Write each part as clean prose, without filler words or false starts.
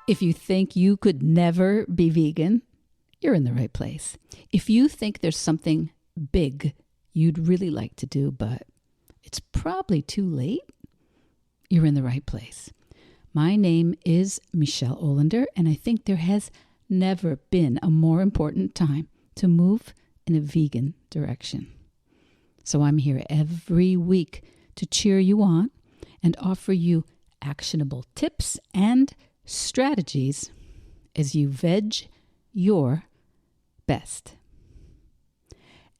If you think you could never be vegan, you're in the right place. If you think there's something big you'd really like to do, but it's probably too late, you're in the right place. My name is Michelle Olander, and I think there has never been a more important time to move in a vegan direction. So I'm here every week to cheer you on and offer you actionable tips and strategies as you veg your best.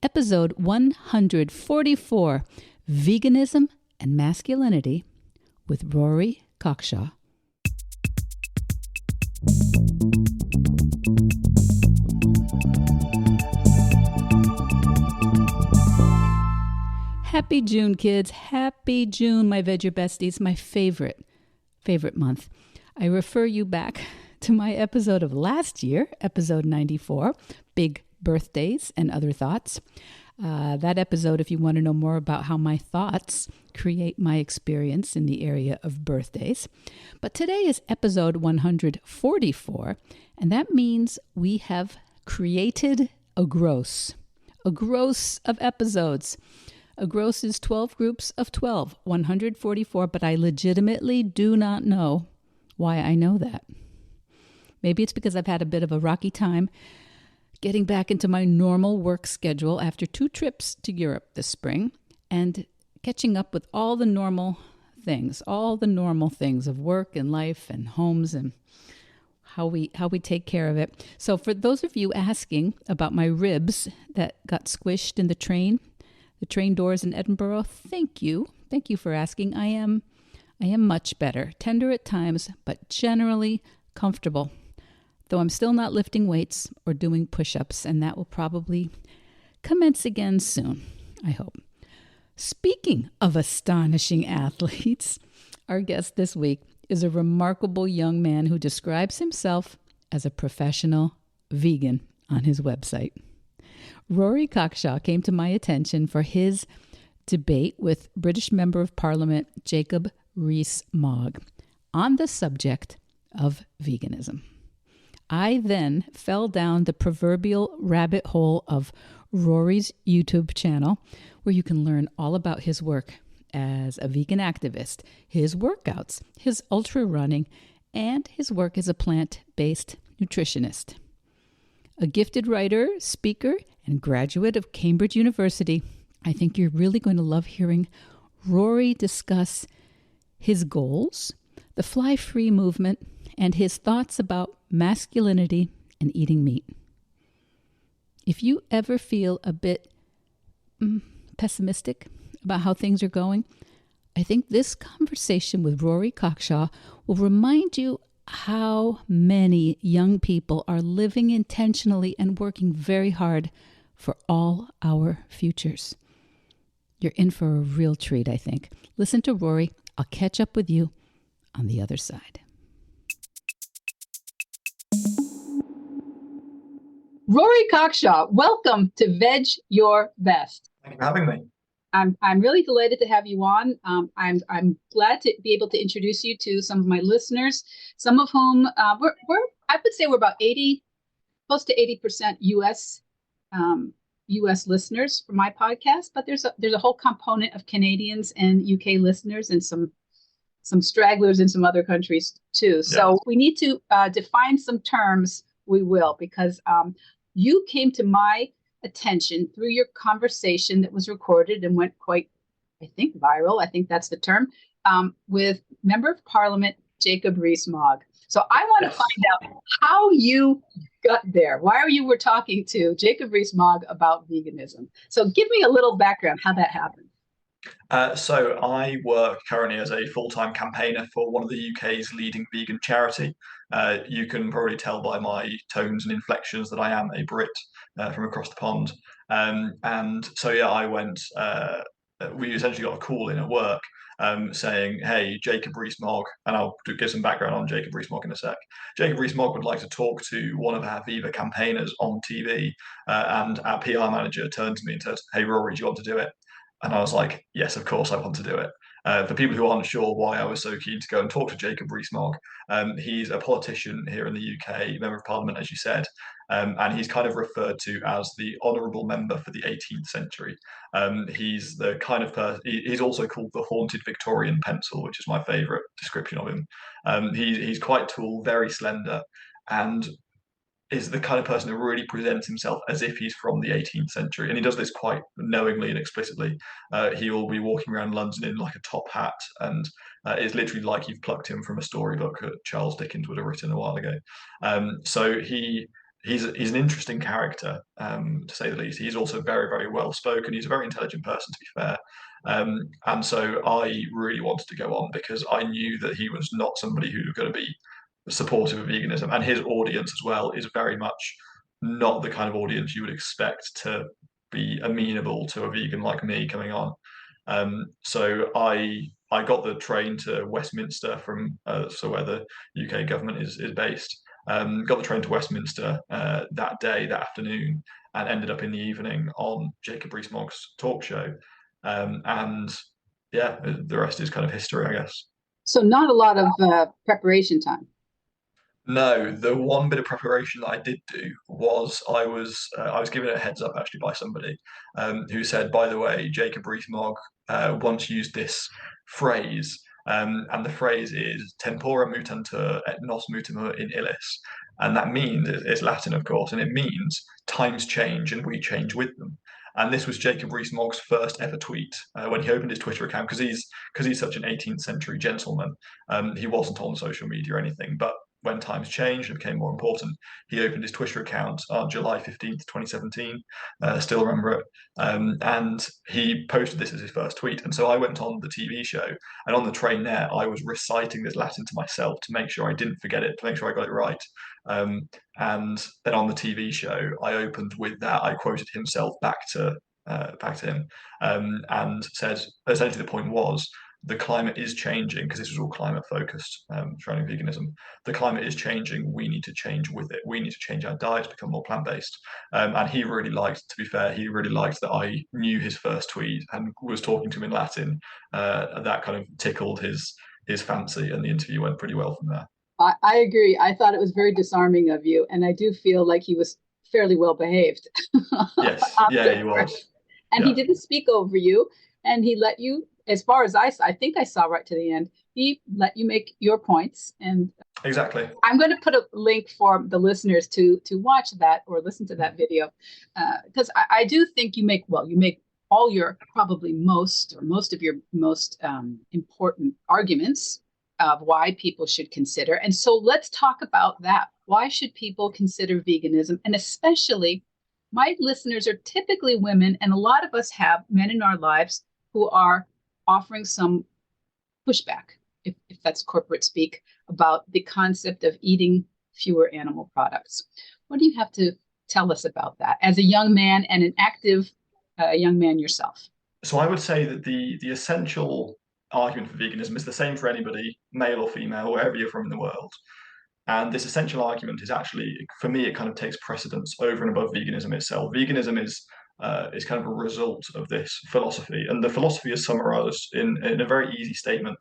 Episode 144, Veganism and Masculinity with Rory Cockshaw. Happy June, kids. Happy June, my Veg Your Besties, my favorite month. I refer you back to my episode of last year, episode 94, Big Birthdays and Other Thoughts. That episode, if you want to know more about how my thoughts create my experience in the area of birthdays. But today is episode 144, and that means we have created a gross of episodes. A gross is 12 groups of 12, 144, but I legitimately do not know why I know that. Maybe it's because I've had a bit of a rocky time getting back into my normal work schedule after 2 trips to Europe this spring and catching up with all the normal things of work and life and homes and how we take care of it. So for those of you asking about my ribs that got squished in the train doors in Edinburgh, thank you for asking. I am much better, tender at times, but generally comfortable. Though I'm still not lifting weights or doing push-ups, and that will probably commence again soon, I hope. Speaking of astonishing athletes, our guest this week is a remarkable young man who describes himself as a professional vegan on his website. Rory Cockshaw came to my attention for his debate with British Member of Parliament Jacob Rees-Mogg on the subject of veganism. I then fell down the proverbial rabbit hole of Rory's YouTube channel, where you can learn all about his work as a vegan activist, his workouts, his ultra running, and his work as a plant-based nutritionist. A gifted writer, speaker, and graduate of Cambridge University, I think you're really going to love hearing Rory discuss his goals, the fly-free movement, and his thoughts about masculinity and eating meat. If you ever feel a bit pessimistic about how things are going, I think this conversation with Rory Cockshaw will remind you how many young people are living intentionally and working very hard for all our futures. You're in for a real treat, I think. Listen to Rory. I'll catch up with you on the other side. Rory Cockshaw, welcome to Veg Your Best. Thank you for having me. I'm really delighted to have you on. I'm glad to be able to introduce you to some of my listeners, some of whom I would say we're about close to 80% U.S. listeners for my podcast, but there's a whole component of Canadians and UK listeners and some stragglers in some other countries too. Yeah. So we need to define some terms. We will, because you came to my attention through your conversation that was recorded and went quite, I think, viral. I think that's the term, with Member of Parliament Jacob Rees-Mogg. So I want to find out how you got there. Why you were talking to Jacob Rees-Mogg about veganism. So give me a little background how that happened. So I work currently as a full-time campaigner for one of the UK's leading vegan charity. You can probably tell by my tones and inflections that I am a Brit from across the pond. And so, yeah, I went, we essentially got a call in at work saying, hey, Jacob Rees-Mogg, and I'll give some background on Jacob Rees-Mogg in a sec. Jacob Rees-Mogg would like to talk to one of our Viva campaigners on TV, and our PR manager turned to me and said, hey, Rory, do you want to do it? And I was like, yes, of course I want to do it. For people who aren't sure why I was so keen to go and talk to Jacob Rees-Mogg, he's a politician here in the UK, member of Parliament, as you said, and he's kind of referred to as the honourable member for the 18th century. He's the kind of person. He's also called the haunted Victorian pencil, which is my favourite description of him. He's quite tall, very slender, and is the kind of person who really presents himself as if he's from the 18th century. And he does this quite knowingly and explicitly. He will be walking around London in like a top hat, and it's literally like you've plucked him from a storybook that Charles Dickens would have written a while ago. So he's an interesting character, to say the least. He's also very, very well spoken. He's a very intelligent person, to be fair. And so I really wanted to go on because I knew that he was not somebody who was going to be supportive of veganism, and his audience as well is very much not the kind of audience you would expect to be amenable to a vegan like me coming on. So I got the train to Westminster from so where the UK government is based. Got the train to Westminster that day, that afternoon, and ended up in the evening on Jacob Rees-Mogg's talk show. And yeah, the rest is kind of history, I guess. So not a lot of preparation time. No, the one bit of preparation that I did do was I was given a heads up actually by somebody who said, by the way, Jacob Rees-Mogg once used this phrase, and the phrase is "tempora mutantur et nos mutamur in illis," and that means it's Latin, of course, and it means times change and we change with them. And this was Jacob Rees-Mogg's first ever tweet when he opened his Twitter account because he's such an 18th century gentleman. He wasn't on social media or anything, but when times changed and became more important, he opened his Twitter account on July 15th, 2017. Still remember it. And he posted this as his first tweet. And so I went on the TV show, and on the train there, I was reciting this Latin to myself to make sure I didn't forget it, to make sure I got it right. And then on the TV show, I opened with that. I quoted himself back to him, and said essentially the point was the climate is changing because this was all climate focused, surrounding veganism. The climate is changing. We need to change with it. We need to change our diets, become more plant based. And he really liked, to be fair, he really liked that I knew his first tweet and was talking to him in Latin. That kind of tickled his fancy, and the interview went pretty well from there. I agree. I thought it was very disarming of you, and I do feel like he was fairly well behaved. Yes, yeah, he was. And he didn't speak over you, and he let you, as far as I think I saw right to the end, he let you make your points. And exactly. I'm going to put a link for the listeners to watch that or listen to that video, because I do think you make all your probably most of your most important arguments of why people should consider. And so let's talk about that. Why should people consider veganism? And especially, my listeners are typically women, and a lot of us have men in our lives who are offering some pushback, if that's corporate speak, about the concept of eating fewer animal products. What do you have to tell us about that as a young man and an active young man yourself? So I would say that the essential argument for veganism is the same for anybody, male or female, wherever you're from in the world. And this essential argument is actually, for me, it kind of takes precedence over and above veganism itself. Veganism is kind of a result of this philosophy. And the philosophy is summarized in a very easy statement.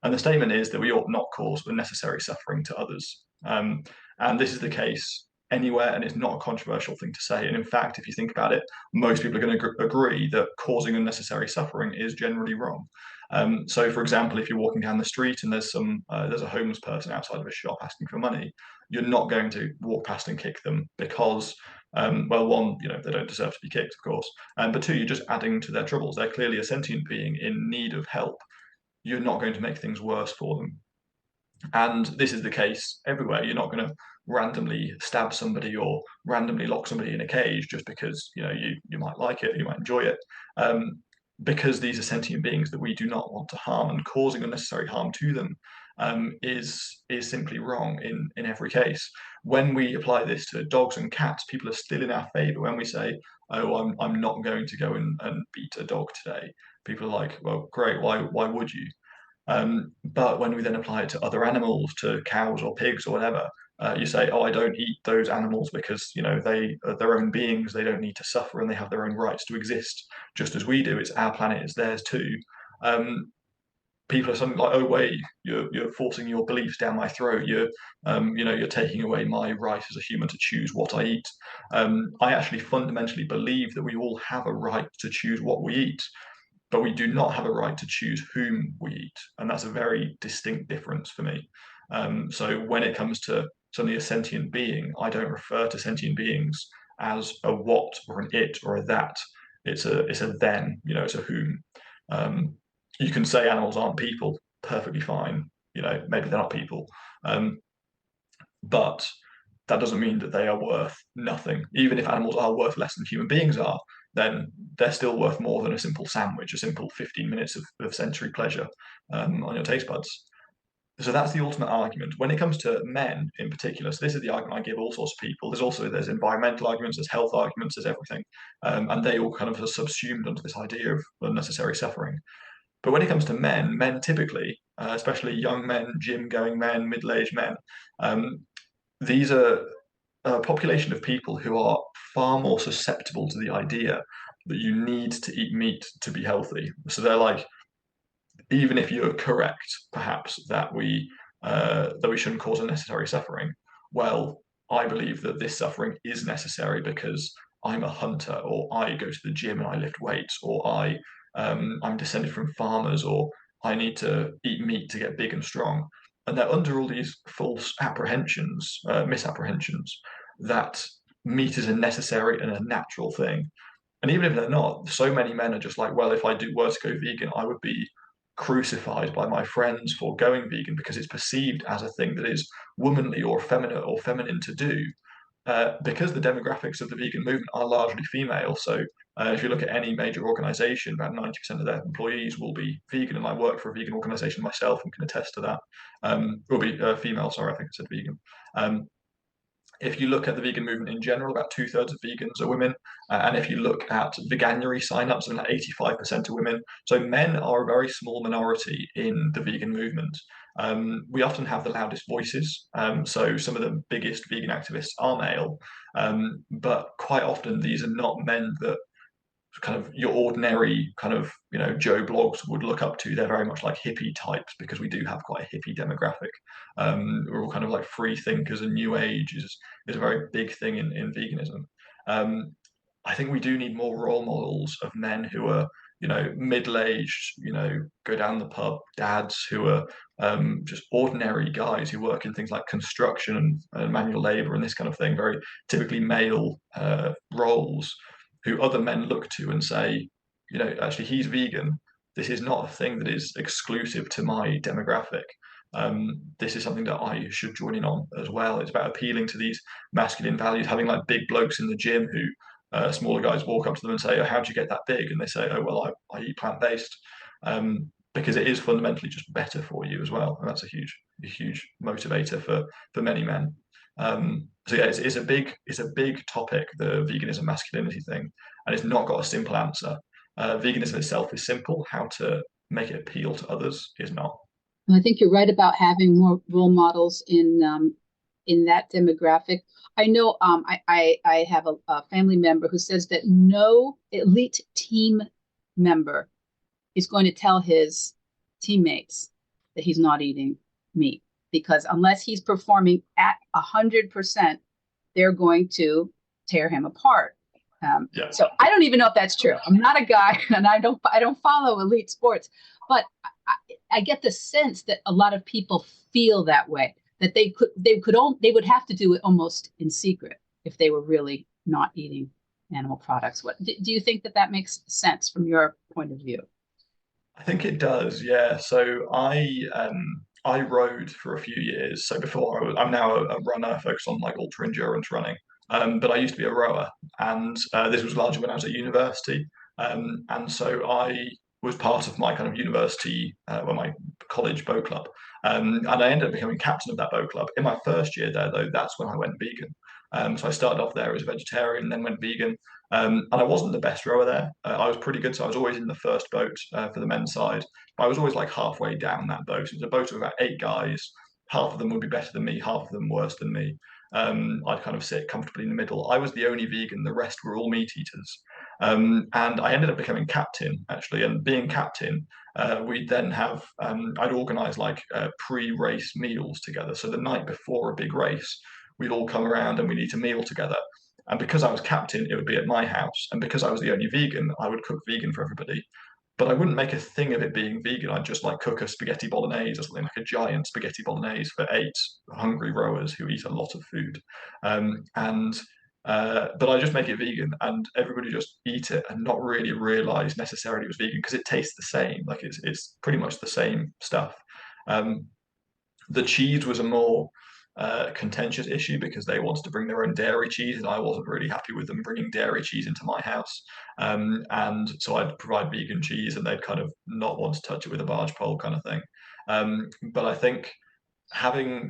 And the statement is that we ought not cause unnecessary suffering to others. And this is the case anywhere, and it's not a controversial thing to say. And in fact, if you think about it, most people are going to agree that causing unnecessary suffering is generally wrong. So, for example, if you're walking down the street and there's a homeless person outside of a shop asking for money, you're not going to walk past and kick them because, well, one, they don't deserve to be kicked, of course, but two, you're just adding to their troubles. They're clearly a sentient being in need of help. You're not going to make things worse for them. And this is the case everywhere. You're not going to randomly stab somebody or randomly lock somebody in a cage just because you might like it, you might enjoy it. Because these are sentient beings that we do not want to harm, and causing unnecessary harm to them is simply wrong in every case. When we apply this to dogs and cats, people are still in our favour. When we say, "Oh, I'm not going to go and beat a dog today," people are like, "Well, great. Why would you?" But when we then apply it to other animals, to cows or pigs or whatever, you say, "Oh, I don't eat those animals because they are their own beings. They don't need to suffer, and they have their own rights to exist, just as we do. It's our planet; it's theirs too." people are suddenly like, oh wait, you're forcing your beliefs down my throat. You're taking away my right as a human to choose what I eat. I actually fundamentally believe that we all have a right to choose what we eat, but we do not have a right to choose whom we eat, and that's a very distinct difference for me. So when it comes to suddenly a sentient being, I don't refer to sentient beings as a what or an it or a that. It's a them, it's a whom. Um, you can say animals aren't people, perfectly fine. Maybe they're not people, but that doesn't mean that they are worth nothing. Even if animals are worth less than human beings are, then they're still worth more than a simple sandwich, a simple 15 minutes of sensory pleasure on your taste buds. So that's the ultimate argument. When it comes to men in particular, so this is the argument I give all sorts of people. There's environmental arguments, there's health arguments, there's everything, and they all kind of are subsumed under this idea of unnecessary suffering. But when it comes to men typically, especially young men, gym-going men, middle-aged men, these are a population of people who are far more susceptible to the idea that you need to eat meat to be healthy. So they're like, even if you're correct, perhaps that we shouldn't cause unnecessary suffering. Well, I believe that this suffering is necessary because I'm a hunter, or I go to the gym and I lift weights, or I'm descended from farmers, or I need to eat meat to get big and strong. And they're under all these false apprehensions, misapprehensions, that meat is a necessary and a natural thing. And even if they're not, so many men are just like, well, if I were to go vegan, I would be crucified by my friends for going vegan because it's perceived as a thing that is womanly or feminine to do. Because the demographics of the vegan movement are largely female, so if you look at any major organization, about 90% of their employees will be vegan, and I work for a vegan organization myself and can attest to that. Will be female, sorry, I think I said vegan. If you look at the vegan movement in general, about 2/3 of vegans are women. And if you look at veganuary signups, then 85% are women. So men are a very small minority in the vegan movement. We often have the loudest voices. So some of the biggest vegan activists are male. But quite often these are not men that kind of your ordinary kind of Joe blogs would look up to. They're very much like hippie types because we do have quite a hippie demographic. We're all kind of like free thinkers, and new age is a very big thing in veganism. I think we do need more role models of men who are middle-aged, go down the pub dads who are just ordinary guys who work in things like construction and manual labor and this kind of thing, very typically male roles, who other men look to and say, actually, he's vegan. This is not a thing that is exclusive to my demographic. This is something that I should join in on as well. It's about appealing to these masculine values, having like big blokes in the gym who smaller guys walk up to them and say, oh, how'd you get that big? And they say, oh, well, I eat plant-based. Because it is fundamentally just better for you as well. And that's a huge motivator for many men. So yeah, it's a big topic, the veganism masculinity thing, and it's not got a simple answer. Veganism itself is simple. How to make it appeal to others is not. I think you're right about having more role models in that demographic. I know I have a family member who says that no elite team member is going to tell his teammates that he's not eating meat, because unless he's performing at 100%, they're going to tear him apart. Yeah. So I don't even know if that's true. I'm not a guy, and I don't follow elite sports, but I get the sense that a lot of people feel that way, that they would have to do it almost in secret if they were really not eating animal products. What do you think that makes sense from your point of view? I think it does, yeah. So I rode for a few years. So I'm now a runner focused on like ultra endurance running. But I used to be a rower, and this was largely when I was at university. And so I was part of my kind of university, my college boat club. And I ended up becoming captain of that boat club. In my first year there, though, that's when I went vegan. So I started off there as a vegetarian, then went vegan. And I wasn't the best rower there. I was pretty good, so I was always in the first boat for the men's side. But I was always like halfway down that boat. It was a boat of about 8 guys. Half of them would be better than me, half of them worse than me. I'd kind of sit comfortably in the middle. I was the only vegan. The rest were all meat eaters. And I ended up becoming captain, actually. And being captain, we'd then have, I'd organize like pre-race meals together. So the night before a big race, we'd all come around and we'd eat a meal together. And because I was captain, it would be at my house. And because I was the only vegan, I would cook vegan for everybody. But I wouldn't make a thing of it being vegan. I'd just like cook a spaghetti bolognese or something, like a giant spaghetti bolognese for 8 hungry rowers who eat a lot of food. And But I just make it vegan, and everybody just eat it and not really realize necessarily it was vegan because it tastes the same. Like it's pretty much the same stuff. Um, the cheese was a more contentious issue because they wanted to bring their own dairy cheese, and I wasn't really happy with them bringing dairy cheese into my house. And so I'd provide vegan cheese, and they'd kind of not want to touch it with a barge pole, kind of thing. But I think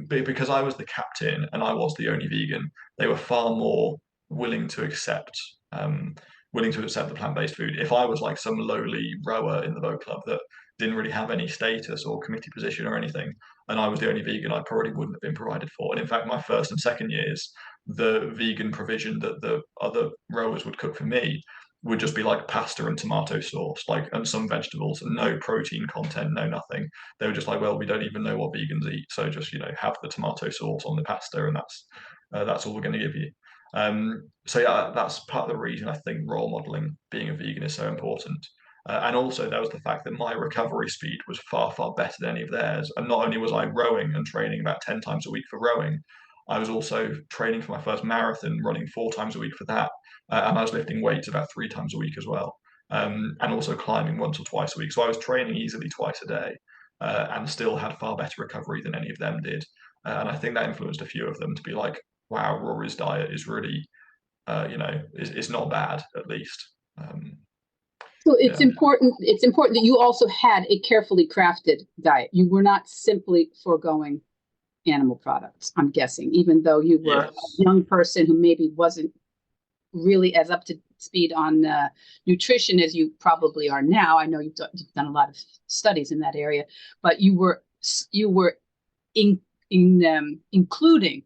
because I was the captain and I was the only vegan, they were far more willing to accept um, willing to accept the plant-based food. If I was like some lowly rower in the boat club that didn't really have any status or committee position or anything, and I was the only vegan, I probably wouldn't have been provided for. And in fact, my first and second years, the vegan provision that the other rowers would cook for me would just be like pasta and tomato sauce, like and some vegetables, and no protein content, no nothing. They were just like, well, we don't even know what vegans eat, so just have the tomato sauce on the pasta, and that's all we're going to give you. So yeah, that's part of the reason I think role modeling being a vegan is so important. And also there was the fact that my recovery speed was far, far better than any of theirs. And not only was I rowing and training about 10 times a week for rowing, I was also training for my first marathon, running 4 times a week for that. And I was lifting weights about 3 times a week as well. And also climbing once or twice a week. So I was training easily twice a day, and still had far better recovery than any of them did. And I think that influenced a few of them to be like, wow, Rory's diet is really, is not bad, at least. So it's important. It's important that you also had a carefully crafted diet. You were not simply foregoing animal products, I'm guessing, even though you were a young person who maybe wasn't really as up to speed on nutrition as you probably are now. I know you've done a lot of studies in that area, but you were including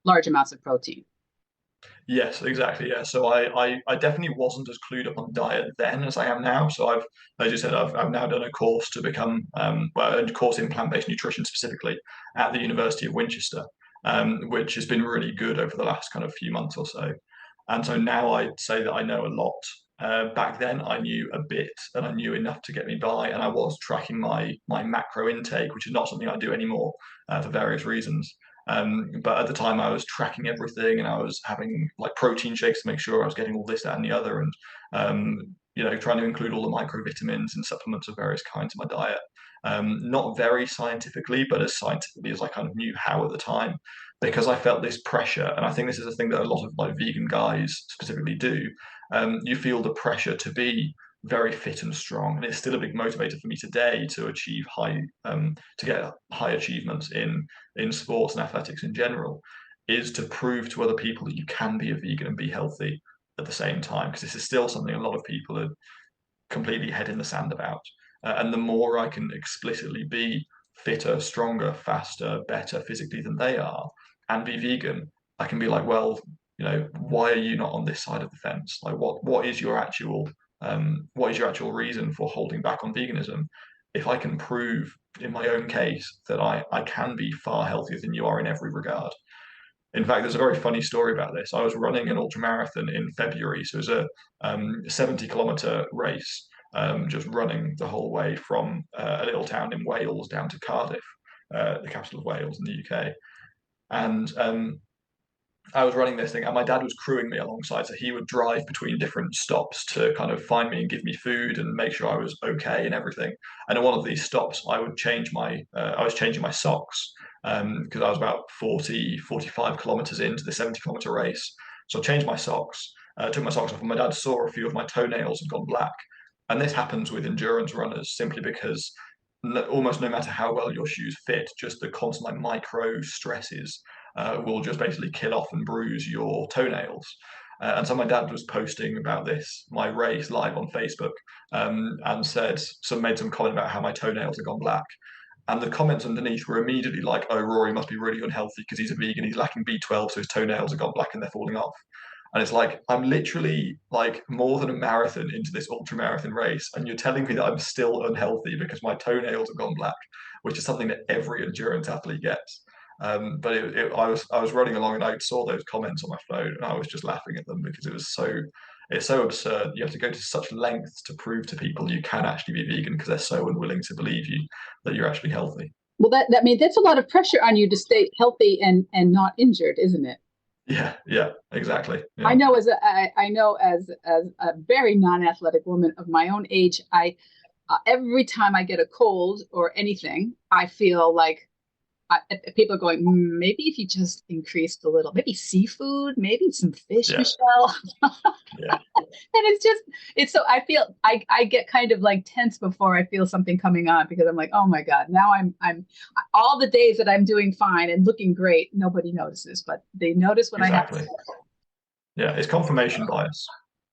large amounts of protein. Yes, exactly. Yeah. So I definitely wasn't as clued up on diet then as I am now. So as you said, I've now done a course to become, a course in plant-based nutrition specifically at the University of Winchester, which has been really good over the last kind of few months or so. And so now I'd say that I know a lot. Back then, I knew a bit, and I knew enough to get me by, and I was tracking my macro intake, which is not something I do anymore for various reasons. But at the time, I was tracking everything, and I was having like protein shakes to make sure I was getting all this, that, and the other, and trying to include all the microvitamins and supplements of various kinds in my diet. Not very scientifically, but as scientifically as I kind of knew how at the time, because I felt this pressure, and I think this is a thing that a lot of like vegan guys specifically do. You feel the pressure to be very fit and strong, and it's still a big motivator for me today to achieve to get high achievements in sports and athletics in general, is to prove to other people that you can be a vegan and be healthy at the same time, because this is still something a lot of people are completely head in the sand about. And the more I can explicitly be fitter, stronger, faster, better physically than they are, and be vegan, I can be like, well, why are you not on this side of the fence? Like, what is your actual reason for holding back on veganism? If I can prove in my own case that I can be far healthier than you are in every regard. In fact, there's a very funny story about this. I was running an ultramarathon in February, so it was a 70-kilometer race, just running the whole way from a little town in Wales down to Cardiff, the capital of Wales in the UK. And I was running this thing, and my dad was crewing me alongside, so he would drive between different stops to kind of find me and give me food and make sure I was okay and everything. And at one of these stops, I was changing my socks because I was about 45 kilometers into the 70-kilometer race. So I changed my socks, took my socks off, and my dad saw a few of my toenails had gone black. And this happens with endurance runners simply because almost no matter how well your shoes fit, just the constant like micro stresses will just basically kill off and bruise your toenails. And so my dad was posting about my race live on Facebook, and made some comment about how my toenails had gone black. And the comments underneath were immediately like, oh, Rory must be really unhealthy because he's a vegan, he's lacking B12, so his toenails have gone black and they're falling off. And it's like I'm literally like more than a marathon into this ultra marathon race, and you're telling me that I'm still unhealthy because my toenails have gone black, which is something that every endurance athlete gets. But I was running along and I saw those comments on my phone, and I was just laughing at them because it's so absurd. You have to go to such lengths to prove to people you can actually be vegan because they're so unwilling to believe you that you're actually healthy. Well, that means that's a lot of pressure on you to stay healthy and not injured, isn't it? Yeah, exactly. I Yeah, know I know as a very non-athletic woman of my own age, I every time I get a cold or anything, I feel like people are going, maybe if you just increased a little, maybe seafood, maybe some fish, yeah, Michelle. yeah, And it's so I feel I get kind of like tense before I feel something coming on because I'm like, oh my God, now I'm all the days that I'm doing fine and looking great, nobody notices, but they notice when I have exactly. Yeah, it's confirmation bias.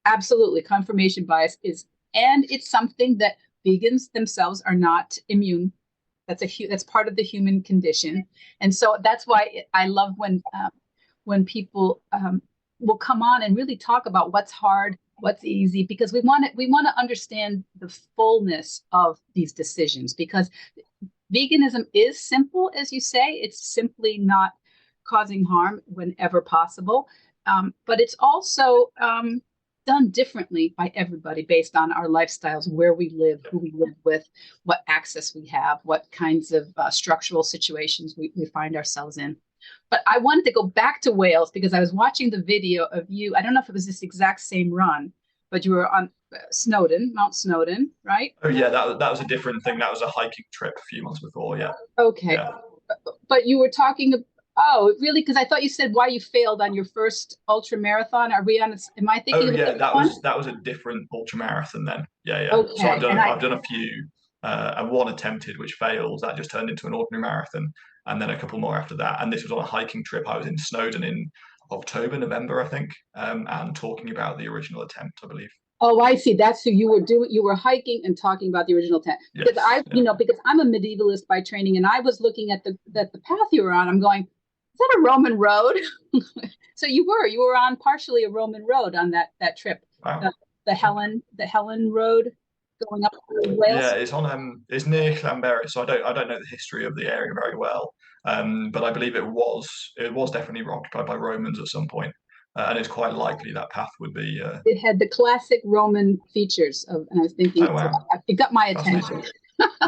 absolutely confirmation bias is, and it's something that vegans themselves are not immune. That's part of the human condition, and so that's why I love when people will come on and really talk about what's hard, what's easy, because we want to understand the fullness of these decisions. Because veganism is simple, as you say, it's simply not causing harm whenever possible, but it's also done differently by everybody based on our lifestyles, where we live, who we live with, what access we have, what kinds of structural situations we find ourselves in. But I wanted to go back to Wales because I was watching the video of you. I don't know if it was this exact same run, but you were on Mount Snowdon, right? Oh yeah, that was a different thing. That was a hiking trip a few months before. Yeah, Okay. yeah. But you were talking, oh, really? Because I thought you said why you failed on your first ultra marathon. Are we on, am I thinking Oh of a yeah, different one? that was a different ultra marathon then. Yeah, yeah. So Okay. And I've done a few, and one attempted which failed. That just turned into an ordinary marathon, and then a couple more after that. And this was on a hiking trip. I was in Snowdon in October, November, I think, and talking about the original attempt, I believe. oh, I see. That's who you were doing. You were hiking and talking about the original tent. Because Yes, yeah. because I'm a medievalist by training, and I was looking at the path you were on. I'm going, is that a Roman road? So you were on partially a Roman road on that trip, Wow. the, the Helen Road going up to Yeah, Wales. it's near Llanberis, so I don't know the history of the area very well. But I believe it was definitely occupied by Romans at some point, and it's quite likely that path would be. It had the classic Roman features of, and I was thinking, Oh so wow, it got my attention. fascinating.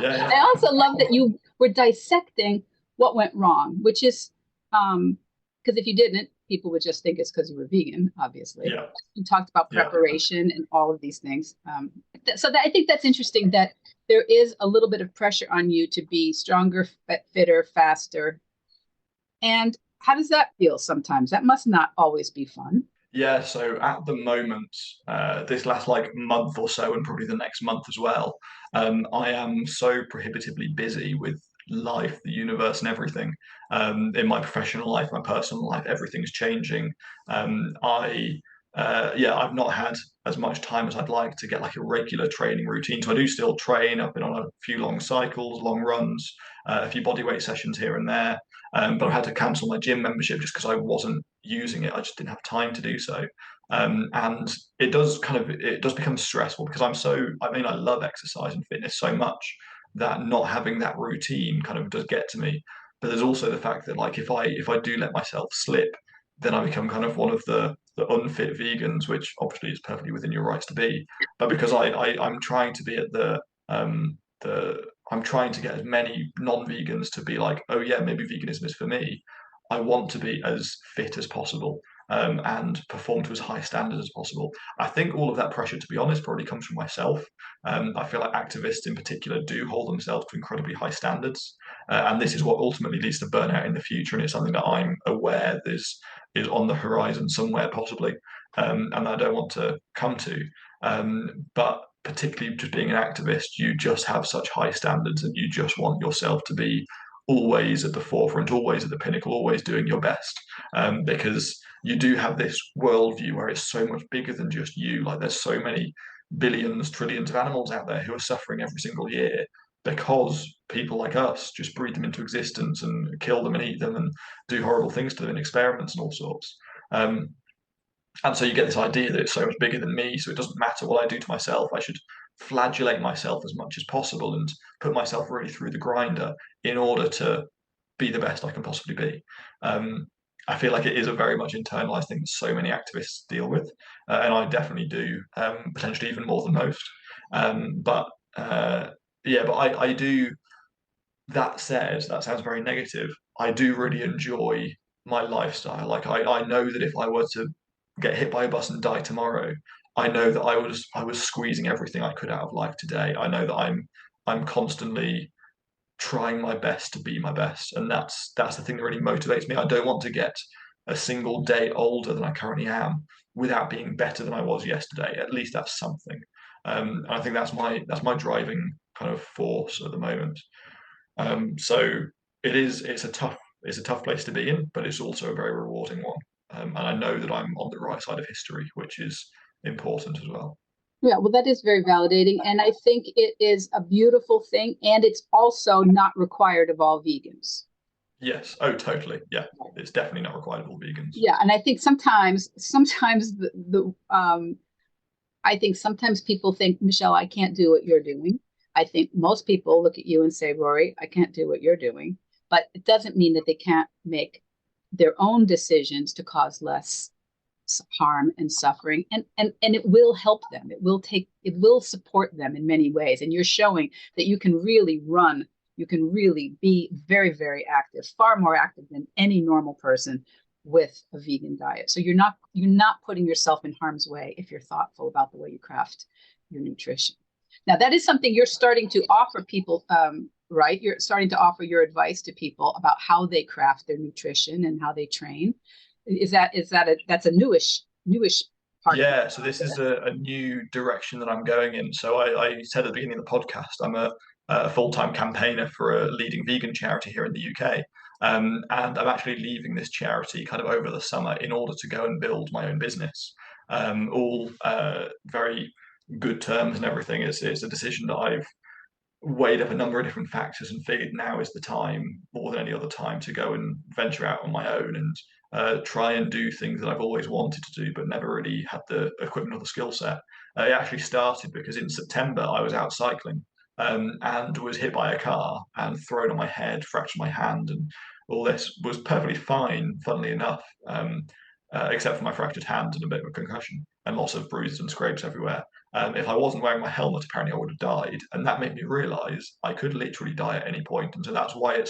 Yeah, yeah, I also love that you were dissecting what went wrong, which is because if you didn't, people would just think it's because you were vegan, obviously. yeah, You talked about yeah. preparation and all of these things. I think that's interesting that there is a little bit of pressure on you to be stronger, fitter, faster. And how does that feel sometimes? That must not always be fun. Yeah, so at the moment, this last like month or so, and probably the next month as well, I am so prohibitively busy with life, the universe, and everything. In my professional life, my personal life, everything's changing. Yeah, I've not had as much time as I'd like to get like a regular training routine. So I do still train. I've been on a few long cycles, long runs, a few bodyweight sessions here and there. But I've had to cancel my gym membership just because I wasn't using it. I just didn't have time to do so. And it does become stressful because I mean, I love exercise and fitness so much that not having that routine kind of does get to me. But there's also the fact that like if I do let myself slip, then I become kind of one of the unfit vegans, which obviously is perfectly within your rights to be. But because I'm trying to be at the I'm trying to get as many non-vegans to be like, oh yeah, maybe veganism is for me. I want to be as fit as possible, and perform to as high standards as possible. I think all of that pressure, to be honest, probably comes from myself. I feel like activists in particular do hold themselves to incredibly high standards, and this is what ultimately leads to burnout in the future. And it's something that I'm aware is on the horizon somewhere, possibly, and I don't want to come to. But particularly just being an activist, you just have such high standards and you just want yourself to be always at the forefront, always at the pinnacle, always doing your best. Because you do have this worldview where it's so much bigger than just you. Like there's so many billions, trillions of animals out there who are suffering every single year because people like us just breed them into existence and kill them and eat them and do horrible things to them in experiments and all sorts. Um, And so you get this idea that it's so much bigger than me, so it doesn't matter what I do to myself. I should flagellate myself as much as possible and put myself really through the grinder in order to be the best I can possibly be. Um, I feel like it is a very much internalized thing that so many activists deal with, and I definitely do, potentially even more than most. But yeah, but I do. That said, that sounds very negative. I do really enjoy my lifestyle. Like I know that if I were to get hit by a bus and die tomorrow, I know that I was squeezing everything I could out of life today. I know that I'm constantly trying my best to be my best, and that's the thing that really motivates me. I don't want to get a single day older than I currently am without being better than I was yesterday. At least that's something. And I think that's my driving kind of force at the moment. So it's a tough place to be in, but it's also a very rewarding one. And I know that I'm on the right side of history, which is important as well. Yeah, well, that is very validating. And I think it is a beautiful thing. And it's also not required of all vegans. Yes. Oh, totally. Yeah. It's definitely not required of all vegans. Yeah. And I think sometimes I think sometimes people think, Michelle, I can't do what you're doing. I think most people look at you and say, Rory, I can't do what you're doing. But it doesn't mean that they can't make their own decisions to cause less harm and suffering, and it will help them. It will support them in many ways. And you're showing that you can really be very, very active, far more active than any normal person with a vegan diet. So you're not putting yourself in harm's way if you're thoughtful about the way you craft your nutrition. Now, that is something you're starting to offer people, right? You're starting to offer your advice to people about how they craft their nutrition and how they train. That's a newish part? Yeah, so this is a new direction that I'm going in. So I said at the beginning of the podcast, I'm a full-time campaigner for a leading vegan charity here in the UK. And I'm actually leaving this charity kind of over the summer in order to go and build my own business. All very good terms and everything. It's a decision that I've weighed up a number of different factors and figured now is the time more than any other time to go and venture out on my own and try and do things that I've always wanted to do but never really had the equipment or the skill set. It actually started because in September I was out cycling and was hit by a car and thrown on my head, fractured my hand, and all this was perfectly fine, funnily enough, except for my fractured hand and a bit of a concussion and lots of bruises and scrapes everywhere. If I wasn't wearing my helmet, apparently I would have died, and that made me realise I could literally die at any point. And so that's why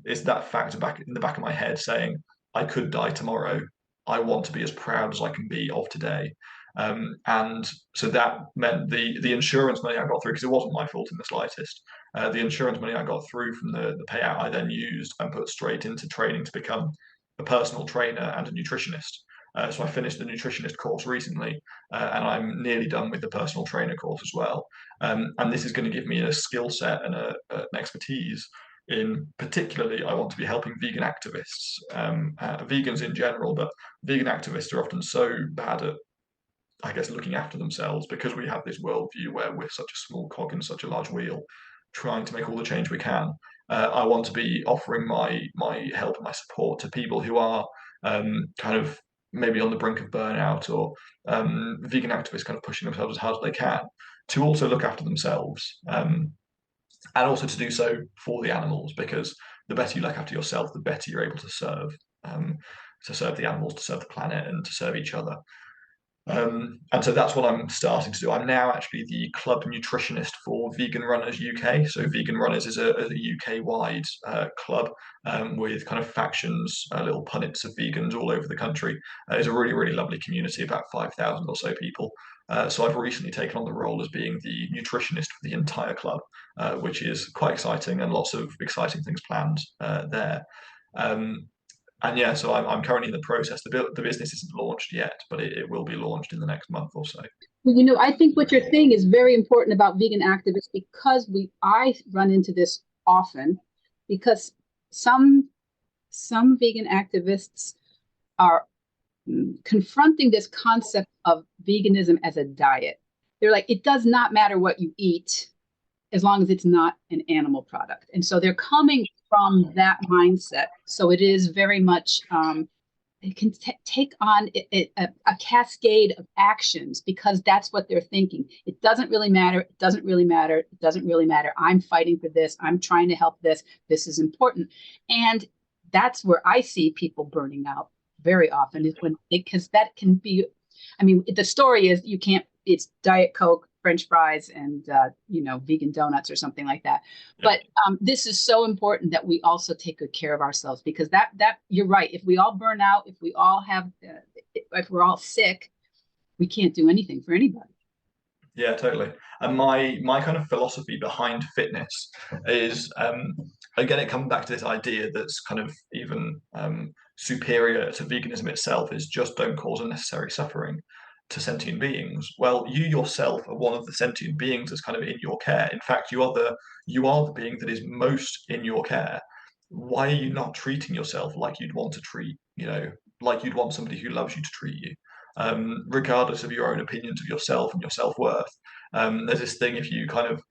it's that factor back in the back of my head saying I could die tomorrow. I want to be as proud as I can be of today. And so that meant the insurance money I got through, because it wasn't my fault in the slightest. The insurance money I got through from the payout I then used and put straight into training to become a personal trainer and a nutritionist. So I finished the nutritionist course recently, and I'm nearly done with the personal trainer course as well. And this is going to give me a skill set and an expertise in particularly, I want to be helping vegan activists, vegans in general, but vegan activists are often so bad at, I guess, looking after themselves because we have this worldview where we're such a small cog in such a large wheel, trying to make all the change we can. I want to be offering my help and my support to people who are kind of maybe on the brink of burnout or vegan activists kind of pushing themselves as hard as they can to also look after themselves and also to do so for the animals, because the better you look after yourself, the better you're able to serve the animals, to serve the planet, and to serve each other. And so that's what I'm starting to do. I'm now actually the club nutritionist for Vegan Runners UK. So Vegan Runners is a UK-wide club with kind of factions, little punnets of vegans all over the country. It's a really, really lovely community, about 5,000 or so people. So I've recently taken on the role as being the nutritionist for the entire club, which is quite exciting and lots of exciting things planned there. And yeah, so I'm currently in the process. The business isn't launched yet, but it will be launched in the next month or so. Well, I think what you're saying is very important about vegan activists, because I run into this often, because some vegan activists are confronting this concept of veganism as a diet. They're like, it does not matter what you eat as long as it's not an animal product. And so they're coming from that mindset. So it is very much, it can take on a cascade of actions because that's what they're thinking. It doesn't really matter. It doesn't really matter. It doesn't really matter. I'm fighting for this. I'm trying to help this. This is important. And that's where I see people burning out very often, is when, because that can be, I mean, the story is you can't, it's Diet Coke, French fries, and vegan donuts or something like that. But this is so important that we also take good care of ourselves, because that you're right. If we all burn out, if we all have, if we're all sick, we can't do anything for anybody. Yeah, totally. And my kind of philosophy behind fitness is, again, it comes back to this idea that's kind of even superior to veganism itself, is just don't cause unnecessary suffering to sentient beings. Well, you yourself are one of the sentient beings that's kind of in your care. In fact, you are the being that is most in your care. Why are you not treating yourself like you'd want to treat, like you'd want somebody who loves you to treat you? Regardless of your own opinions of yourself and your self-worth. There's this thing, if you kind of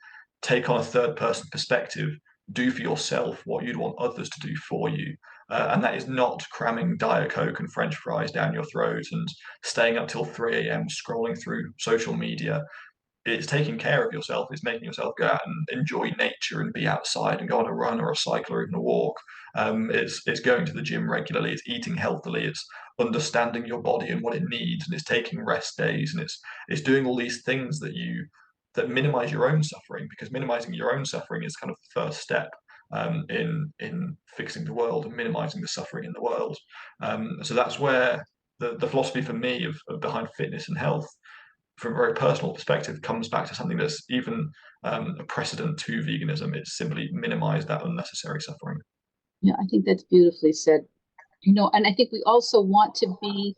take on a third-person perspective, do for yourself what you'd want others to do for you. And that is not cramming Diet Coke and French fries down your throat and staying up till 3 a.m. scrolling through social media. It's taking care of yourself. It's making yourself go out and enjoy nature and be outside and go on a run or a cycle or even a walk. It's going to the gym regularly. It's eating healthily. It's understanding your body and what it needs, and it's taking rest days, and it's doing all these things that minimize your own suffering, because minimizing your own suffering is kind of the first step in fixing the world and minimizing the suffering in the world. So that's where the philosophy for me of behind fitness and health, from a very personal perspective, comes back to something that's even a precedent to veganism. It's simply minimize that unnecessary suffering. Yeah, I think that's beautifully said. And I think we also want to be,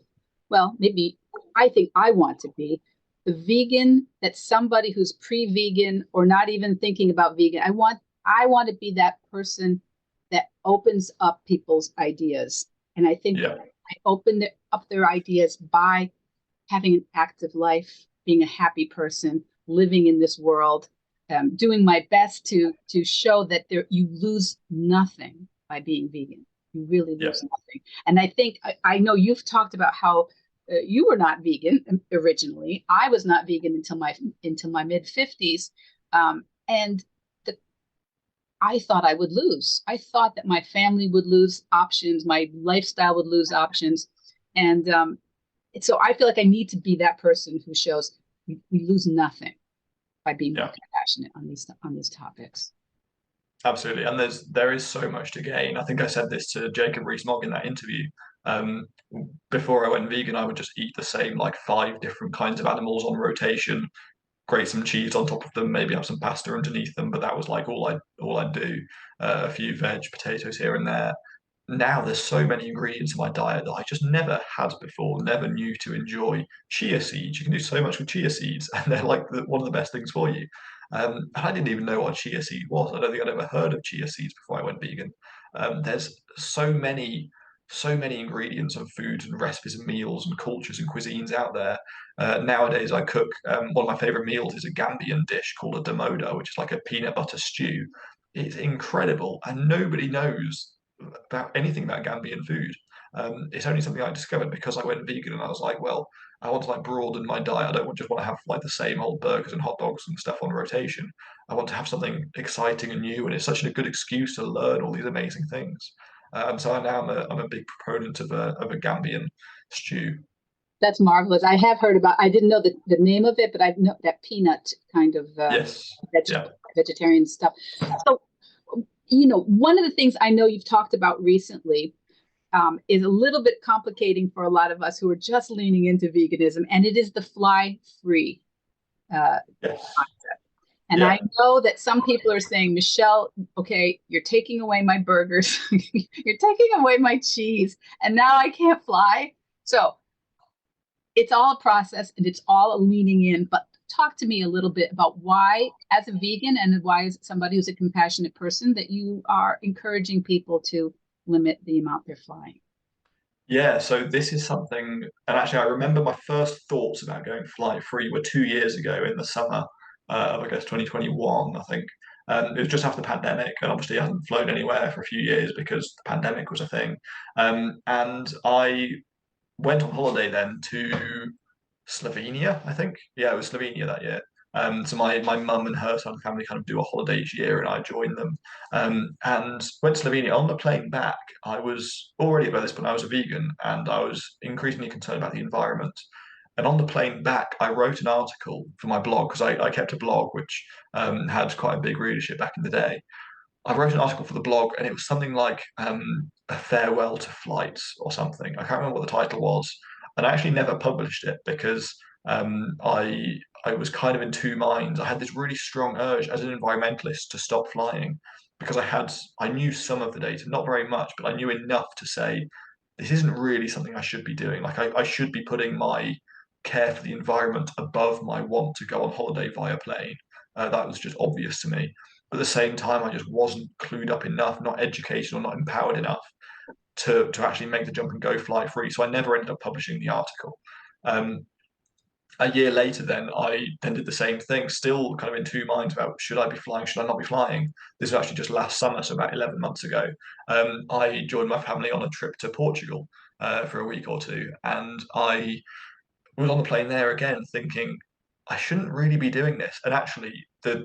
well, maybe I think I want to be the vegan that somebody who's pre-vegan or not even thinking about vegan. I want to be that person that opens up people's ideas. And I think I open up their ideas by having an active life, being a happy person, living in this world, doing my best to show that you lose nothing by being vegan. You really lose nothing. And I think, I know you've talked about how you were not vegan originally. I was not vegan until my mid-50s. And I thought I would lose. I thought that my family would lose options, my lifestyle would lose options. And so I feel like I need to be that person who shows we lose nothing by being more compassionate on these topics. Absolutely. And there is so much to gain. I think I said this to Jacob Rees-Mogg in that interview. Before I went vegan, I would just eat the same like 5 different kinds of animals on rotation, grate some cheese on top of them, maybe have some pasta underneath them, but that was like all I'd do. A few veg, potatoes here and there. Now there's so many ingredients in my diet that I just never had before, never knew to enjoy. Chia seeds, you can do so much with chia seeds, and they're like one of the best things for you. And I didn't even know what a chia seed was. I don't think I'd ever heard of chia seeds before I went vegan. There's so many ingredients of foods and recipes and meals and cultures and cuisines out there. Nowadays, I cook, one of my favorite meals is a Gambian dish called a domoda, which is like a peanut butter stew. It's incredible, and nobody knows about anything about Gambian food. It's only something I discovered because I went vegan, and I was like, well, I want to like broaden my diet. I don't just want to have like the same old burgers and hot dogs and stuff on rotation. I want to have something exciting and new, and it's such a good excuse to learn all these amazing things. So I'm a big proponent of a Gambian stew. That's marvelous. I have heard about. I didn't know the name of it, but I know that peanut kind of vegetarian stuff. So, one of the things I know you've talked about recently is a little bit complicating for a lot of us who are just leaning into veganism, and it is the fly-free concept. And I know that some people are saying, Michelle, okay, you're taking away my burgers, you're taking away my cheese, and now I can't fly. So it's all a process, and it's all a leaning in. But talk to me a little bit about why, as a vegan and why as somebody who's a compassionate person, that you are encouraging people to limit the amount they're flying. Yeah, so this is something, and actually I remember my first thoughts about going flight free were 2 years ago in the summer of, I guess, 2021, I think. It was just after the pandemic, and obviously I hadn't flown anywhere for a few years because the pandemic was a thing. And I went on holiday then to Slovenia, I think. Yeah, it was Slovenia that year. So my mum and her side of the family kind of do a holiday each year, and I joined them. And went to Slovenia. On the plane back, I was already by this point I was a vegan, and I was increasingly concerned about the environment. And on the plane back, I wrote an article for my blog because I kept a blog which had quite a big readership back in the day. I wrote an article for the blog, and it was something like a farewell to flights or something. I can't remember what the title was, and I actually never published it because I was kind of in two minds. I had this really strong urge as an environmentalist to stop flying because I knew some of the data, not very much, but I knew enough to say this isn't really something I should be doing. Like I should be putting my care for the environment above my want to go on holiday via plane. That was just obvious to me. But at the same time, I just wasn't clued up enough, not educated or not empowered enough to actually make the jump and go fly free. So I never ended up publishing the article. Um, a year later, then I then did the same thing, still kind of in two minds about should I be flying, should I not be flying. This was actually just last summer, so about 11 months ago. I joined my family on a trip to Portugal for a week or two, and I was on the plane there again, thinking I shouldn't really be doing this. And actually, the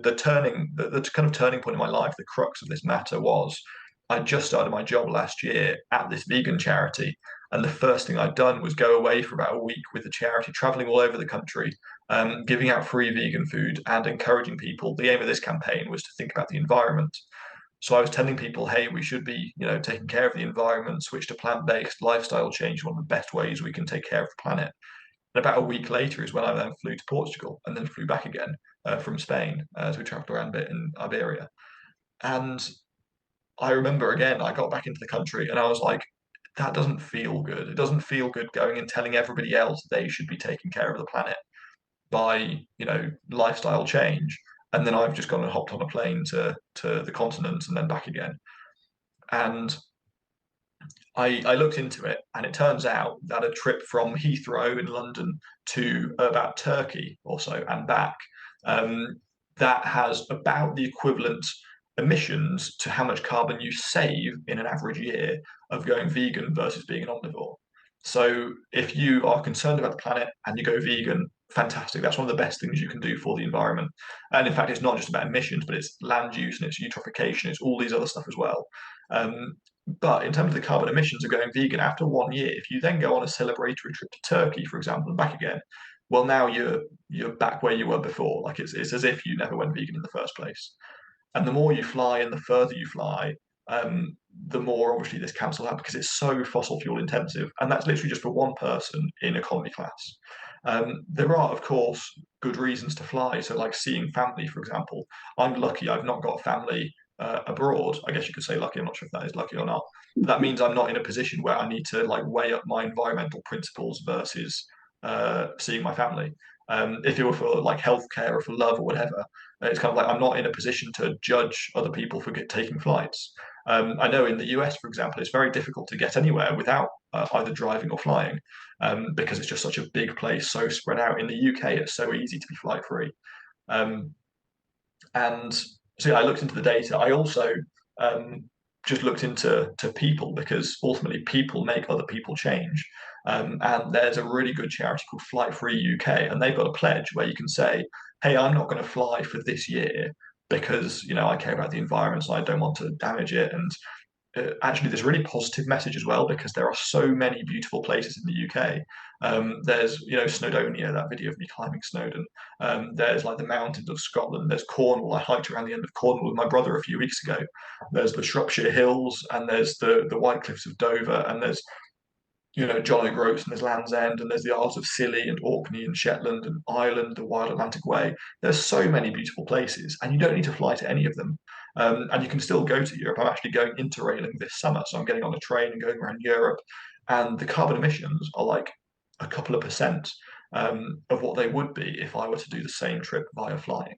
kind of turning point in my life, the crux of this matter was I just started my job last year at this vegan charity, and the first thing I'd done was go away for about a week with the charity, traveling all over the country, giving out free vegan food and encouraging people. The aim of this campaign was to think about the environment. So I was telling people, hey, we should be, taking care of the environment, switch to plant-based lifestyle change, one of the best ways we can take care of the planet. And about a week later is when I then flew to Portugal and then flew back again from Spain as we traveled around a bit in Iberia. And I remember again, I got back into the country and I was like, that doesn't feel good. It doesn't feel good going and telling everybody else they should be taking care of the planet by, lifestyle change. And then I've just gone and hopped on a plane to the continent and then back again. And I looked into it, and it turns out that a trip from Heathrow in London to about Turkey or so and back, um, that has about the equivalent emissions to how much carbon you save in an average year of going vegan versus being an omnivore. So if you are concerned about the planet and you go vegan, fantastic. That's one of the best things you can do for the environment. And in fact, it's not just about emissions, but it's land use and it's eutrophication, it's all these other stuff as well. But in terms of the carbon emissions of going vegan, after 1 year, if you then go on a celebratory trip to Turkey, for example, and back again, well, now you're back where you were before. Like it's as if you never went vegan in the first place. And the more you fly and the further you fly, the more obviously this cancels out because it's so fossil fuel intensive. And that's literally just for one person in economy class. There are, of course, good reasons to fly. So, like seeing family, for example. I'm lucky I've not got family abroad. I guess you could say lucky. I'm not sure if that is lucky or not. But that means I'm not in a position where I need to like weigh up my environmental principles versus seeing my family. If it were for like healthcare or for love or whatever, it's kind of like I'm not in a position to judge other people for taking flights. I know in the US, for example, it's very difficult to get anywhere without either driving or flying because it's just such a big place, so spread out. In the UK, it's so easy to be flight free. Um, and so yeah, I looked into the data. I also just looked into people because ultimately people make other people change. And there's a really good charity called Flight Free UK, and they've got a pledge where you can say, "Hey, I'm not going to fly for this year because I care about the environment, so I don't want to damage it." And actually, there's a really positive message as well because there are so many beautiful places in the UK. There's Snowdonia, that video of me climbing Snowdon. There's like the mountains of Scotland. There's Cornwall. I hiked around the end of Cornwall with my brother a few weeks ago. There's the Shropshire Hills, and there's the White Cliffs of Dover, and there's John O'Groats, and there's Land's End, and there's the Isles of Scilly and Orkney and Shetland and Ireland, the Wild Atlantic Way. There's so many beautiful places, and you don't need to fly to any of them. And you can still go to Europe. I'm actually going interrailing this summer, so I'm getting on a train and going around Europe, and the carbon emissions are like a couple of percent of what they would be if I were to do the same trip via flying.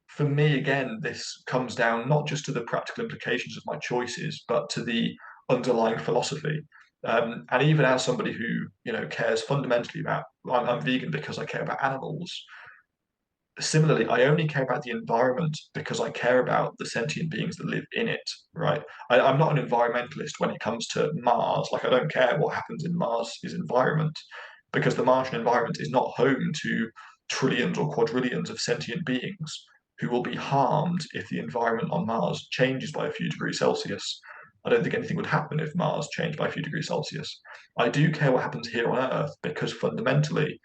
For me, again, this comes down not just to the practical implications of my choices, but to the underlying philosophy. And even as somebody who cares fundamentally about, I'm vegan because I care about animals. similarly, I only care about the environment because I care about the sentient beings that live in it, right? I'm not an environmentalist when it comes to Mars. Like, I don't care what happens in Mars's environment because the Martian environment is not home to trillions or quadrillions of sentient beings who will be harmed if the environment on Mars changes by a few degrees Celsius. I don't think anything would happen if Mars changed by a few degrees Celsius. I do care what happens here on Earth because fundamentally,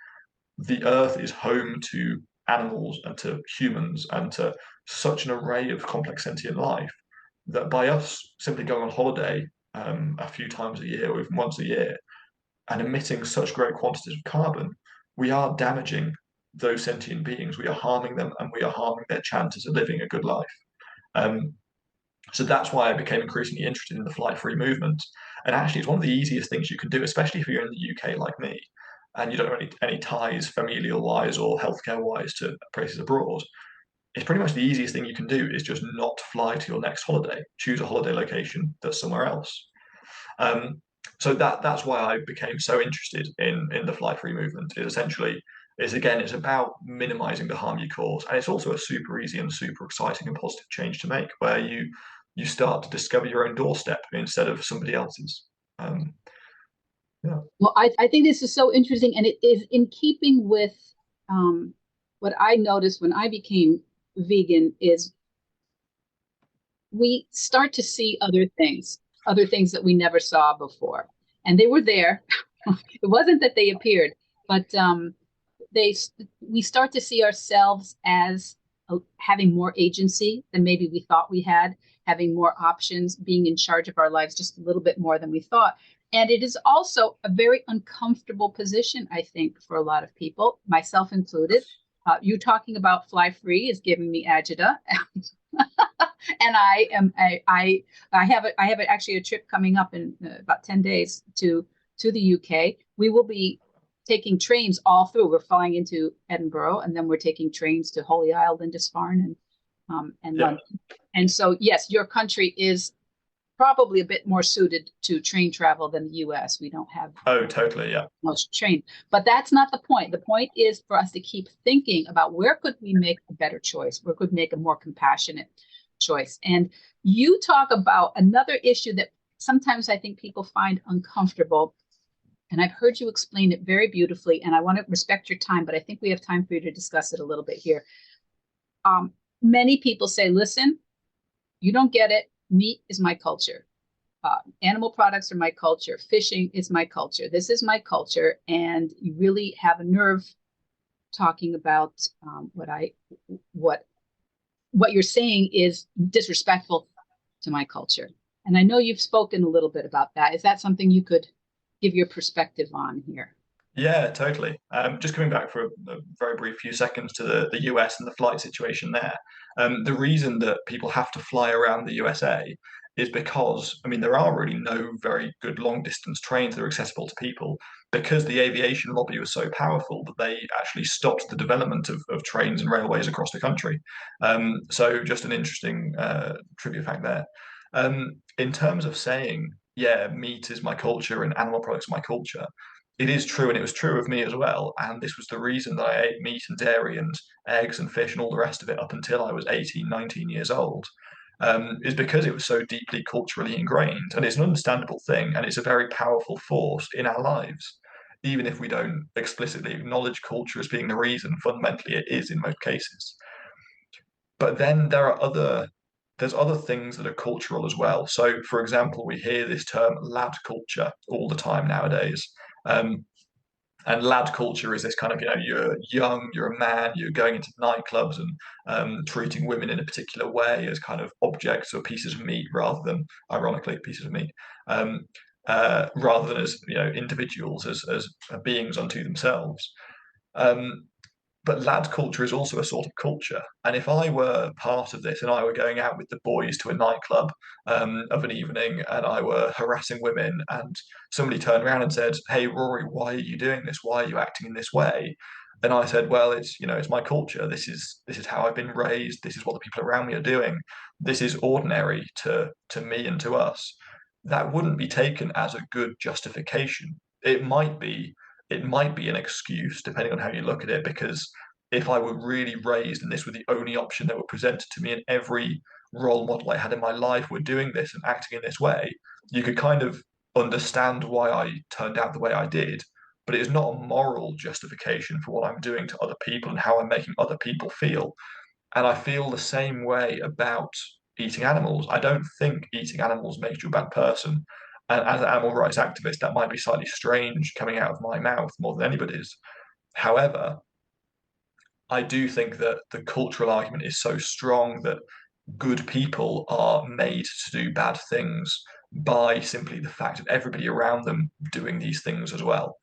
the Earth is home to animals and to humans and to such an array of complex sentient life that by us simply going on holiday a few times a year or even once a year and emitting such great quantities of carbon, we are damaging those sentient beings. We are harming them and we are harming their chances of living a good life. Um, so that's why I became increasingly interested in the flight free movement. And actually, it's one of the easiest things you can do, especially if you're in the UK like me and you don't have any ties familial wise or healthcare wise to places abroad. It's pretty much the easiest thing you can do is just not fly to your next holiday. Choose a holiday location that's somewhere else. Um, so that's why I became so interested in the fly free movement. It essentially is again, it's about minimizing the harm you cause, and it's also a super easy and super exciting and positive change to make, where you start to discover your own doorstep instead of somebody else's. Yeah. Well, I think this is so interesting, and it is in keeping with what I noticed when I became vegan is we start to see other things that we never saw before. And they were there. It wasn't that they appeared, but we start to see ourselves as having more agency than maybe we thought we had, having more options, being in charge of our lives just a little bit more than we thought. And it is also a very uncomfortable position, I think, for a lot of people, myself included. You talking about fly free is giving me agita. And I have actually a trip coming up in about 10 days to the UK. We will be taking trains all through. We're flying into Edinburgh, and then we're taking trains to Holy Isle, Lindisfarne, and London. And so, yes, your country is probably a bit more suited to train travel than the US. We don't have totally, yeah, most train, but that's not the point. The point is for us to keep thinking about where could we make a better choice, where could we make a more compassionate choice. And you talk about another issue that sometimes I think people find uncomfortable. And I've heard you explain it very beautifully, and I want to respect your time, but I think we have time for you to discuss it a little bit here. Many people say, listen, you don't get it. Meat is my culture. Animal products are my culture. Fishing is my culture. This is my culture. And you really have a nerve talking about what you're saying is disrespectful to my culture. And I know you've spoken a little bit about that. Is that something you could give your perspective on here? Yeah, totally. Just coming back for a very brief few seconds to the US and the flight situation there. The reason that people have to fly around the USA is because, I mean, there are really no very good long distance trains that are accessible to people because the aviation lobby was so powerful that they actually stopped the development of trains and railways across the country. So just an interesting trivia fact there. In terms of saying, yeah, meat is my culture and animal products are my culture, it is true, and it was true of me as well. And this was the reason that I ate meat and dairy and eggs and fish and all the rest of it up until I was 18, 19 years old, is because it was so deeply culturally ingrained. And it's an understandable thing, and it's a very powerful force in our lives. Even if we don't explicitly acknowledge culture as being the reason, fundamentally it is in most cases. But then there's other things that are cultural as well. So, for example, we hear this term lad culture all the time nowadays. Um, and lad culture is this kind of, you're young, you're a man, you're going into nightclubs and treating women in a particular way as kind of objects or pieces of meat rather than, ironically, pieces of meat, rather than as, individuals, as beings unto themselves. Um, but lad culture is also a sort of culture. And if I were part of this and I were going out with the boys to a nightclub of an evening and I were harassing women and somebody turned around and said, "Hey, Rory, why are you doing this? Why are you acting in this way?" And I said, "Well, it's my culture. This is how I've been raised. This is what the people around me are doing. This is ordinary to me and to us." That wouldn't be taken as a good justification. It might be an excuse depending on how you look at it, because if I were really raised and this were the only option that were presented to me, and every role model I had in my life were doing this and acting in this way, you could kind of understand why I turned out the way I did. But it is not a moral justification for what I'm doing to other people and how I'm making other people feel. And I feel the same way about eating animals. I don't think eating animals makes you a bad person. And as an animal rights activist, that might be slightly strange coming out of my mouth more than anybody's. However, I do think that the cultural argument is so strong that good people are made to do bad things by simply the fact of everybody around them doing these things as well.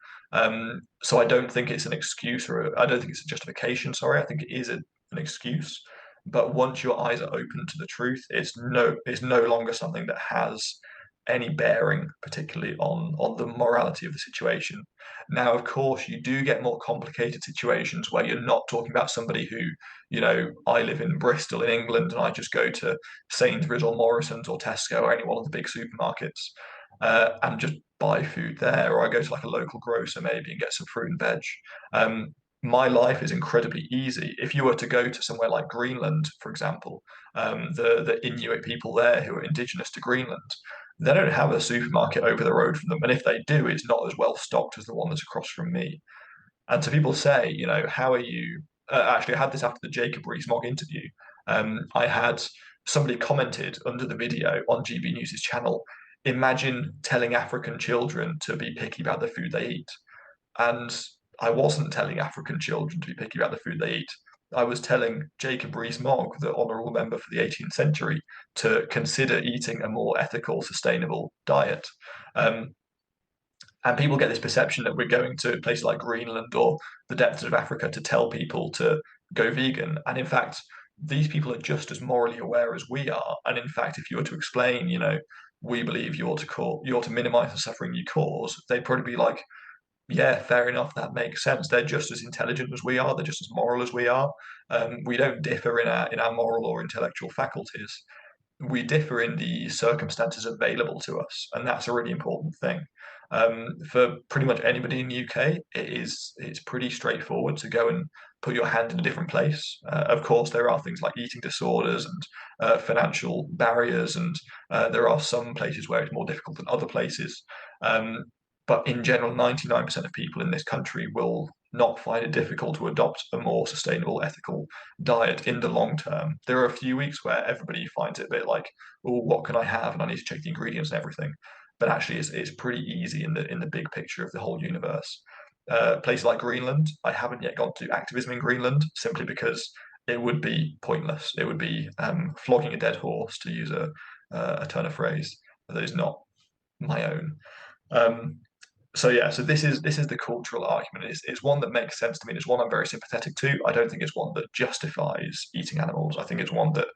So I don't think it's an excuse, or I don't think it's a justification. Sorry, I think it is an excuse. But once your eyes are open to the truth, it's no longer something that has any bearing, particularly on the morality of the situation. Now, of course, you do get more complicated situations where you're not talking about somebody who, I live in Bristol in England and I just go to Sainsbury's or Morrison's or Tesco or any one of the big supermarkets and just buy food there, or I go to like a local grocer maybe and get some fruit and veg. My life is incredibly easy. If you were to go to somewhere like Greenland, for example, the Inuit people there who are indigenous to Greenland, they don't have a supermarket over the road from them, and if they do, it's not as well stocked as the one that's across from me. And so people say, how are you? Actually, I had this after the Jacob Rees-Mogg interview. I had somebody commented under the video on GB News' channel, imagine telling African children to be picky about the food they eat. And I wasn't telling African children to be picky about the food they eat. I was telling Jacob Rees-Mogg, the honourable member for the 18th century, to consider eating a more ethical, sustainable diet. And people get this perception that we're going to places like Greenland or the depths of Africa to tell people to go vegan. And in fact, these people are just as morally aware as we are. And in fact, if you were to explain, we believe you ought to minimize the suffering you cause, they'd probably be like, yeah, fair enough, that makes sense. They're just as intelligent as we are. They're just as moral as we are. We don't differ in our moral or intellectual faculties. We differ in the circumstances available to us, and that's a really important thing. For pretty much anybody in the UK, it's pretty straightforward to go and put your hand in a different place. Of course, there are things like eating disorders and financial barriers, and there are some places where it's more difficult than other places. But in general, 99% of people in this country will not find it difficult to adopt a more sustainable, ethical diet in the long term. There are a few weeks where everybody finds it a bit like, oh, what can I have? And I need to check the ingredients and everything. But actually, it's pretty easy in the big picture of the whole universe. Places like Greenland, I haven't yet gone to activism in Greenland simply because it would be pointless. It would be flogging a dead horse, to use a turn of phrase that is not my own. So yeah, so this is the cultural argument. It's one that makes sense to me. It's one I'm very sympathetic to. I don't think it's one that justifies eating animals. I think it's one that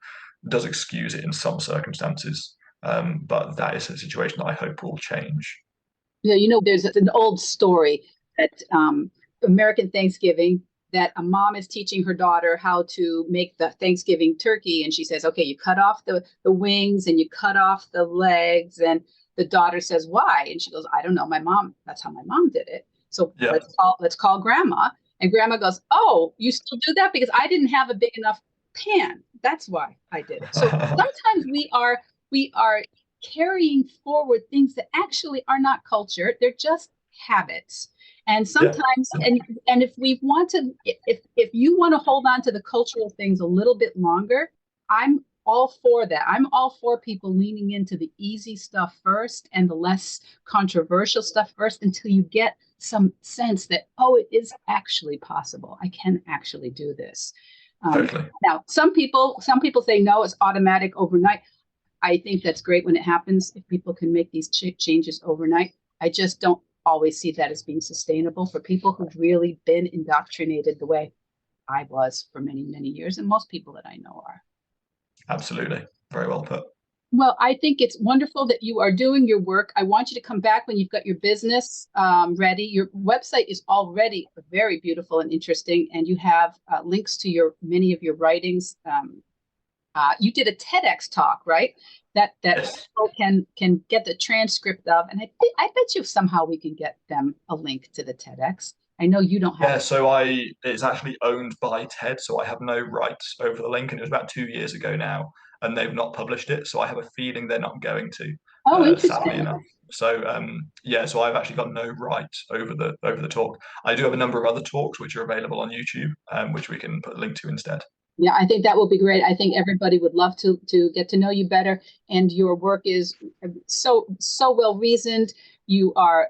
does excuse it in some circumstances. But that is a situation that I hope will change. Yeah, there's an old story at American Thanksgiving that a mom is teaching her daughter how to make the Thanksgiving turkey, and she says, "Okay, you cut off the wings and you cut off the legs," and the daughter says, "Why?" And she goes, "I don't know. My mom, that's how my mom did it. So Yeah. let's call grandma." And grandma goes, "Oh, you still do that? Because I didn't have a big enough pan. That's why I did it." So sometimes we are carrying forward things that actually are not culture. They're just habits. And sometimes, and if we want to, if you want to hold on to the cultural things a little bit longer, I'm all for that. I'm all for people leaning into the easy stuff first and the less controversial stuff first until you get some sense that, oh, it is actually possible. I can actually do this. Totally. Now, some people say no, it's automatic overnight. I think that's great when it happens, if people can make these changes overnight. I just don't always see that as being sustainable for people who've really been indoctrinated the way I was for many, many years, and most people that I know are. Absolutely. Very well put. Well, I think it's wonderful that you are doing your work. I want you to come back when you've got your business ready. Your website is already very beautiful and interesting, and you have links to many of your writings. You did a TEDx talk, right? That Yes. people can get the transcript of, and I bet you somehow we can get them a link to the TEDx. I know you don't have Yeah, it. so it's actually owned by TED, so I have no rights over the link, and it was about 2 years ago now, and they've not published it, so I have a feeling they're not going to, Oh, sadly interesting. enough. So yeah, so I've actually got no right over the talk. I do have a number of other talks which are available on YouTube, which we can put a link to instead. Yeah, I think that will be great. I think everybody would love to get to know you better, and your work is so well reasoned. You are,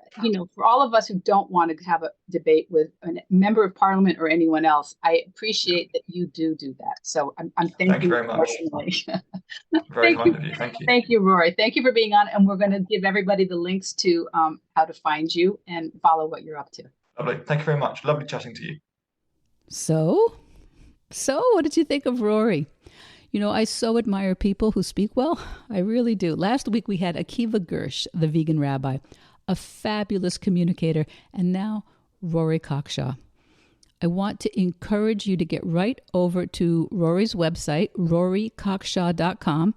for all of us who don't want to have a debate with a member of parliament or anyone else, I appreciate that you do that. So I'm Thank you thanking you very much. personally. Very Thank kind you. of you. Thank you. Thank you, Rory. Thank you for being on. And we're going to give everybody the links to how to find you and follow what you're up to. Lovely. Thank you very much. Lovely chatting to you. So what did you think of Rory? I so admire people who speak well. I really do. Last week we had Akiva Gersh, the vegan rabbi, a fabulous communicator, and now Rory Cockshaw. I want to encourage you to get right over to Rory's website, rorycockshaw.com,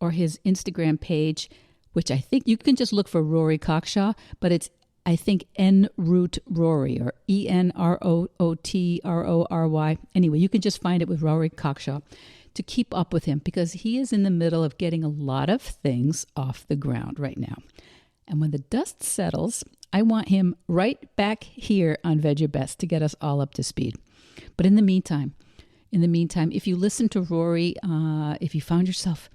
or his Instagram page, which I think you can just look for Rory Cockshaw, but it's, I think, Enroot Rory, or ENROOTRORY. Anyway, you can just find it with Rory Cockshaw to keep up with him, because he is in the middle of getting a lot of things off the ground right now. And when the dust settles, I want him right back here on Vedge Your Best to get us all up to speed. But in the meantime, if you listen to Rory, if you found yourself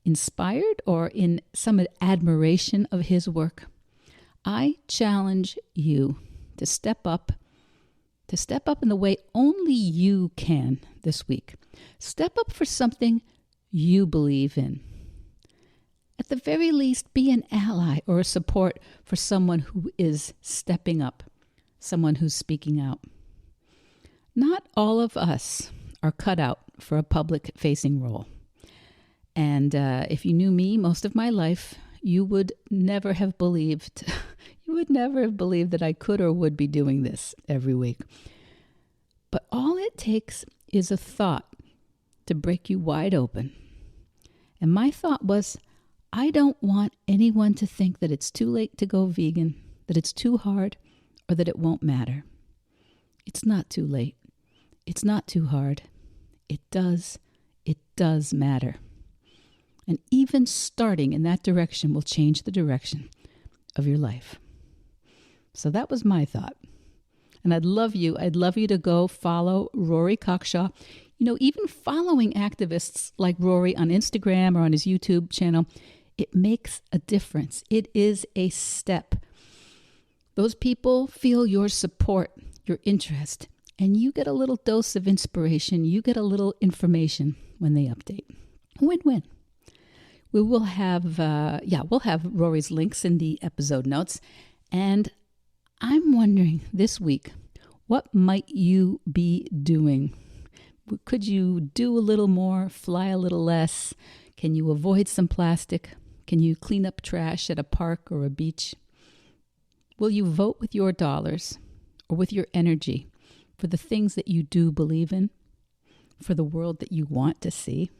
inspired or in some admiration of his work, I challenge you to step up in the way only you can this week. Step up for something you believe in. At the very least, be an ally or a support for someone who is stepping up, someone who's speaking out. Not all of us are cut out for a public-facing role. And if you knew me most of my life, you would never have believed that I could or would be doing this every week. But all it takes is a thought to break you wide open. And my thought was, I don't want anyone to think that it's too late to go vegan, that it's too hard, or that it won't matter. It's not too late. It's not too hard. It does matter. And even starting in that direction will change the direction of your life. So that was my thought. And I'd love you to go follow Rory Cockshaw. Even following activists like Rory on Instagram or on his YouTube channel, it makes a difference. It is a step. Those people feel your support, your interest, and you get a little dose of inspiration. You get a little information when they update. Win-win. We'll have Rory's links in the episode notes. And I'm wondering this week, what might you be doing? Could you do a little more, fly a little less? Can you avoid some plastic? Can you clean up trash at a park or a beach? Will you vote with your dollars or with your energy for the things that you do believe in, for the world that you want to see?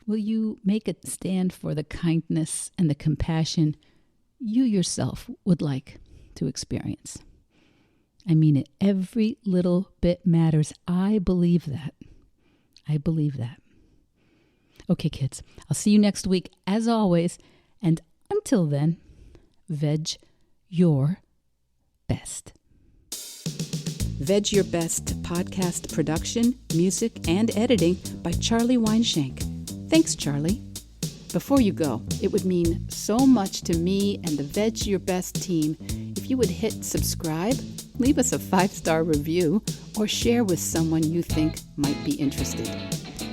Will you make a stand for the kindness and the compassion you yourself would like to experience? I mean it. Every little bit matters. I believe that. Okay, kids, I'll see you next week, as always. And until then, Vedge your best. Vedge Your Best podcast production, music, and editing by Charlie Weinshank. Thanks, Charlie. Before you go, it would mean so much to me and the Vedge Your Best team if you would hit subscribe, leave us a 5-star review, or share with someone you think might be interested.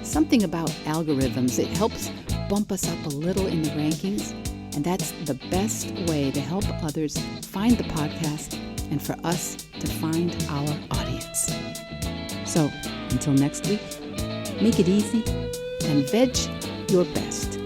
Something about algorithms, it helps bump us up a little in the rankings, and that's the best way to help others find the podcast and for us to find our audience. So, until next week, make it easy and veg your best.